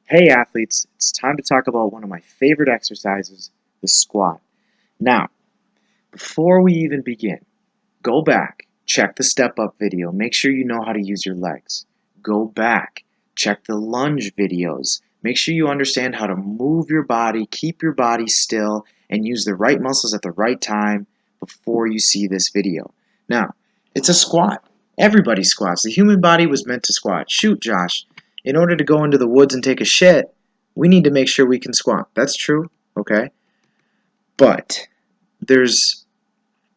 Hey athletes, it's time to talk about one of my favorite exercises, the squat. Now, before we even begin, go back, check the step up video, make sure you know how to use your legs. Go back, check the lunge videos, make sure you understand how to move your body, keep your body still, and use the right muscles at the right time before you see this video. Now, it's a squat. Everybody squats. The human body was meant to squat. Shoot, Josh. In order to go into the woods and take a shit, we need to make sure we can squat. That's true, okay? But there's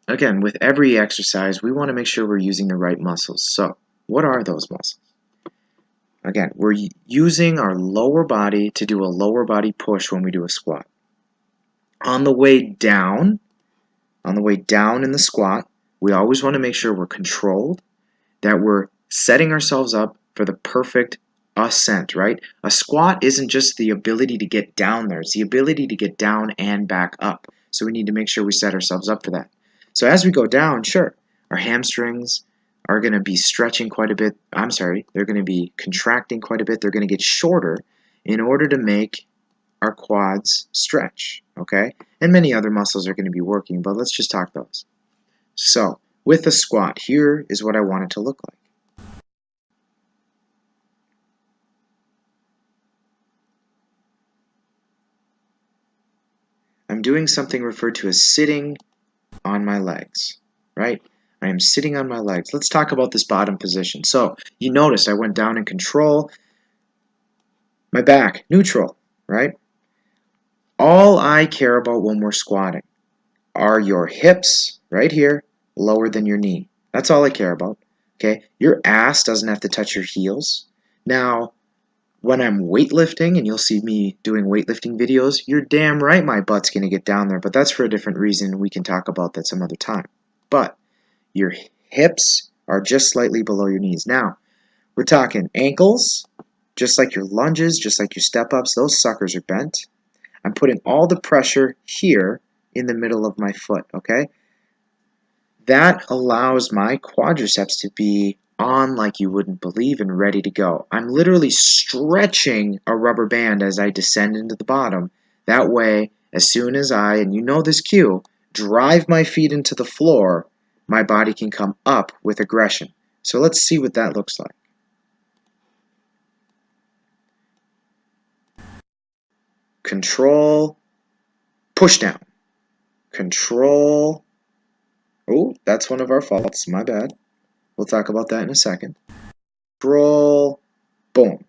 again, with every exercise, we want to make sure we're using the right muscles. So, what are those muscles? Again, we're using our lower body to do a lower body push when we do a squat. On the way down in the squat, we always want to make sure we're controlled, that we're setting ourselves up for the perfect ascent, right? A squat isn't just the ability to get down there, it's the ability to get down and back up. So we need to make sure we set ourselves up for that. So as we go down, sure, our hamstrings are going to be stretching quite a bit. They're going to be contracting quite a bit. They're going to get shorter in order to make our quads stretch, okay? And many other muscles are going to be working, but let's just talk those. So, with a squat, here is what I want it to look like. I'm doing something referred to as sitting on my legs, right? I am sitting on my legs. Let's talk about this bottom position. So, you notice I went down in control, my back, neutral, right? All I care about when we're squatting are your hips, right here, lower than your knee. That's all I care about, okay? Your ass doesn't have to touch your heels. Now, when I'm weightlifting, and you'll see me doing weightlifting videos, you're damn right my butt's going to get down there, but that's for a different reason. We can talk about that some other time. But your hips are just slightly below your knees. Now, we're talking ankles, just like your lunges, just like your step-ups, those suckers are bent. I'm putting all the pressure here in the middle of my foot, okay? That allows my quadriceps to be on like you wouldn't believe and ready to go. I'm literally stretching a rubber band as I descend into the bottom. That way, as soon as I, and you know this cue, drive my feet into the floor, my body can come up with aggression. So let's see what that looks like. Control, push down. Control. Oh, that's one of our faults, my bad. We'll talk about that in a second. Control, boom.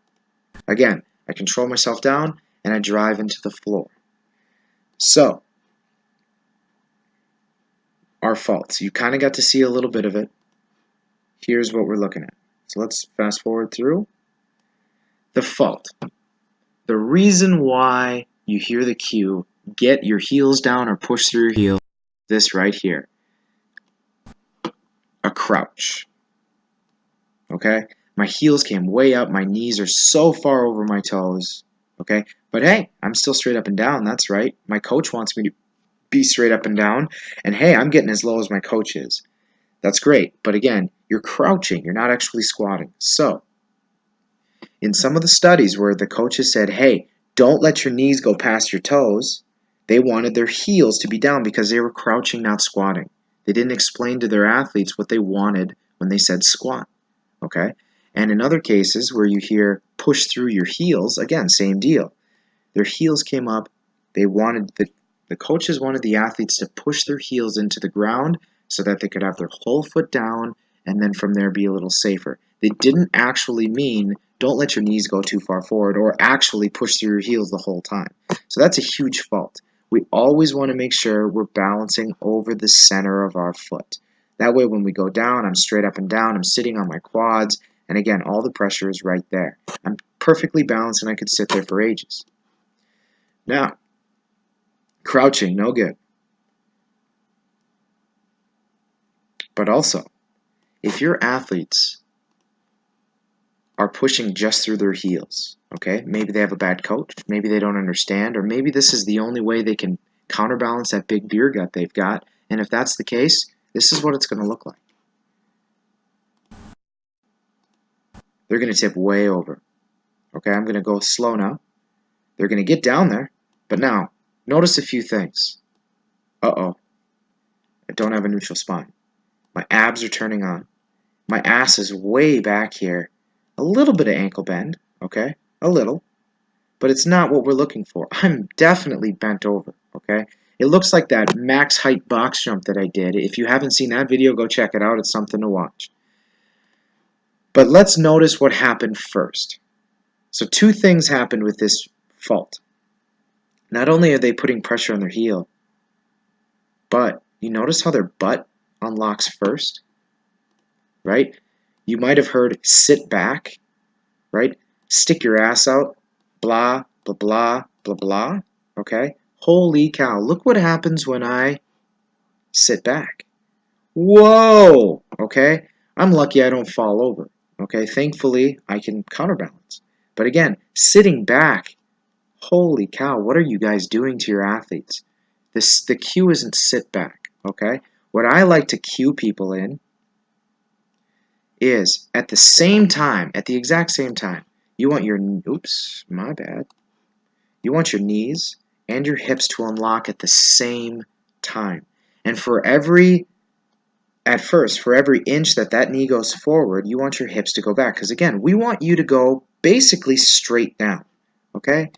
Again, I control myself down and I drive into the floor. So, our faults. You kind of got to see a little bit of it. Here's what we're looking at. So let's fast forward through. The fault. The reason why you hear the cue, get your heels down or push through your heels, this right here. A crouch. Okay? My heels came way up. My knees are so far over my toes. Okay? But hey, I'm still straight up and down. That's right. My coach wants me to be straight up and down. And hey, I'm getting as low as my coach is. That's great. But again, you're crouching. You're not actually squatting. So, in some of the studies where the coaches said, hey, don't let your knees go past your toes, they wanted their heels to be down because they were crouching, not squatting. They didn't explain to their athletes what they wanted when they said squat. Okay? And in other cases where you hear push through your heels, again, same deal. Their heels came up. They wanted the coaches wanted the athletes to push their heels into the ground so that they could have their whole foot down and then from there be a little safer. They didn't actually mean don't let your knees go too far forward or actually push through your heels the whole time. So that's a huge fault. We always want to make sure we're balancing over the center of our foot. That way when we go down, I'm straight up and down, I'm sitting on my quads, and again, all the pressure is right there. I'm perfectly balanced and I could sit there for ages. Now, crouching, no good. But also, if your athletes are pushing just through their heels, okay, maybe they have a bad coach, maybe they don't understand, or maybe this is the only way they can counterbalance that big beer gut they've got, and if that's the case, this is what it's going to look like. They're going to tip way over. Okay, I'm going to go slow now. They're going to get down there. But now, notice a few things. Uh-oh. I don't have a neutral spine. My abs are turning on. My ass is way back here. A little bit of ankle bend, okay? A little. But it's not what we're looking for. I'm definitely bent over, okay? It looks like that max height box jump that I did. If you haven't seen that video, go check it out. It's something to watch. But let's notice what happened first. So two things happened with this fault. Not only are they putting pressure on their heel, but you notice how their butt unlocks first, right? You might have heard sit back, right? Stick your ass out, blah, blah, blah, blah, blah, okay? Holy cow, look what happens when I sit back. Whoa, okay? I'm lucky I don't fall over, okay? Thankfully, I can counterbalance. But again, sitting back, holy cow, what are you guys doing to your athletes? The cue isn't sit back, okay? What I like to cue people in is at the same time, at the exact same time, you want your, oops, my bad. You want your knees and your hips to unlock at the same time. And for every, at first, for every inch that knee goes forward, you want your hips to go back. Because again, we want you to go basically straight down, okay?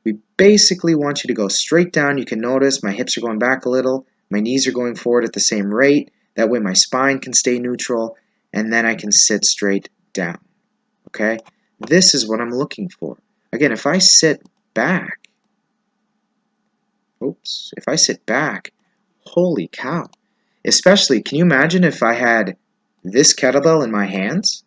We basically want you to go straight down. You can notice my hips are going back a little. My knees are going forward at the same rate. That way my spine can stay neutral. And then I can sit straight down, okay? This is what I'm looking for. Again, if I sit back, oops, if I sit back, holy cow. Especially, can you imagine if I had this kettlebell in my hands?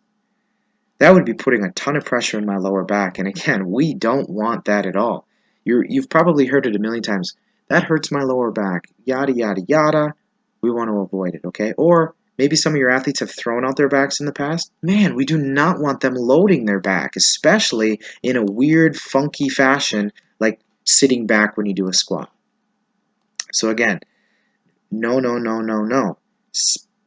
That would be putting a ton of pressure in my lower back. And again, we don't want that at all. You've probably heard it a million times. That hurts my lower back. Yada, yada, yada. We want to avoid it, okay? Or maybe some of your athletes have thrown out their backs in the past. Man, we do not want them loading their back, especially in a weird, funky fashion like sitting back when you do a squat. So again, no, no, no, no, no.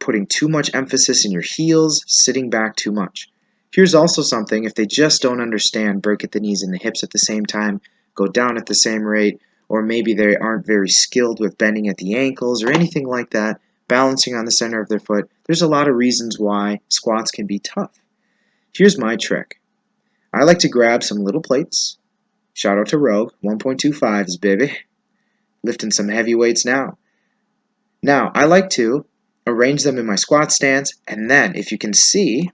Putting too much emphasis in your heels, sitting back too much. Here's also something, if they just don't understand, break at the knees and the hips at the same time, go down at the same rate, or maybe they aren't very skilled with bending at the ankles or anything like that, balancing on the center of their foot. There's a lot of reasons why squats can be tough. Here's my trick. I like to grab some little plates. Shout out to Rogue, 1.25s, baby. Lifting some heavy weights now. Now, I like to arrange them in my squat stance, and then, if you can see,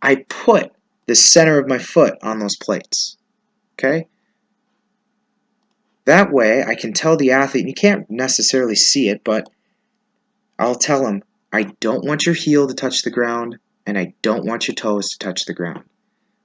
I put the center of my foot on those plates, okay? That way, I can tell the athlete, and you can't necessarily see it, but I'll tell them, I don't want your heel to touch the ground, and I don't want your toes to touch the ground,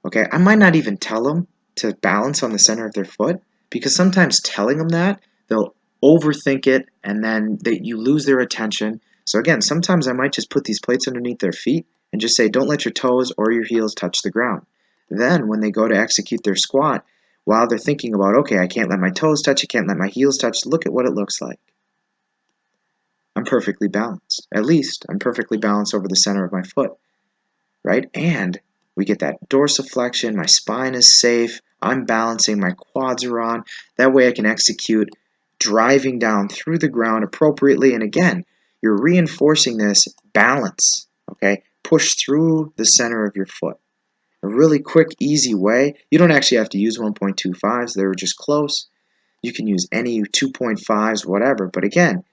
okay? I might not even tell them to balance on the center of their foot, because sometimes telling them that, they'll overthink it, and then you lose their attention. So again, sometimes I might just put these plates underneath their feet, and just say, don't let your toes or your heels touch the ground. Then, when they go to execute their squat, while they're thinking about, okay, I can't let my toes touch, I can't let my heels touch, look at what it looks like. I'm perfectly balanced. At least, I'm perfectly balanced over the center of my foot, right? And we get that dorsiflexion, my spine is safe, I'm balancing, my quads are on. That way I can execute driving down through the ground appropriately. And again, you're reinforcing this balance, okay? Push through the center of your foot. A really quick, easy way. You don't actually have to use 1.25s. They were just close. You can use any 2.5s, whatever. But again,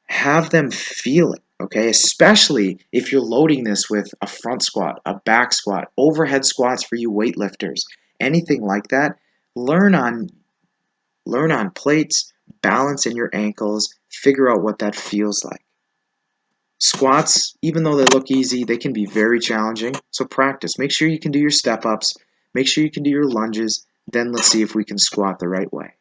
have them feel it, okay? Especially if you're loading this with a front squat, a back squat, overhead squats for you weightlifters, anything like that. Learn on plates, balance in your ankles, figure out what that feels like. Squats, even though they look easy, they can be very challenging. So practice. Make sure you can do your step-ups. Make sure you can do your lunges. Then let's see if we can squat the right way.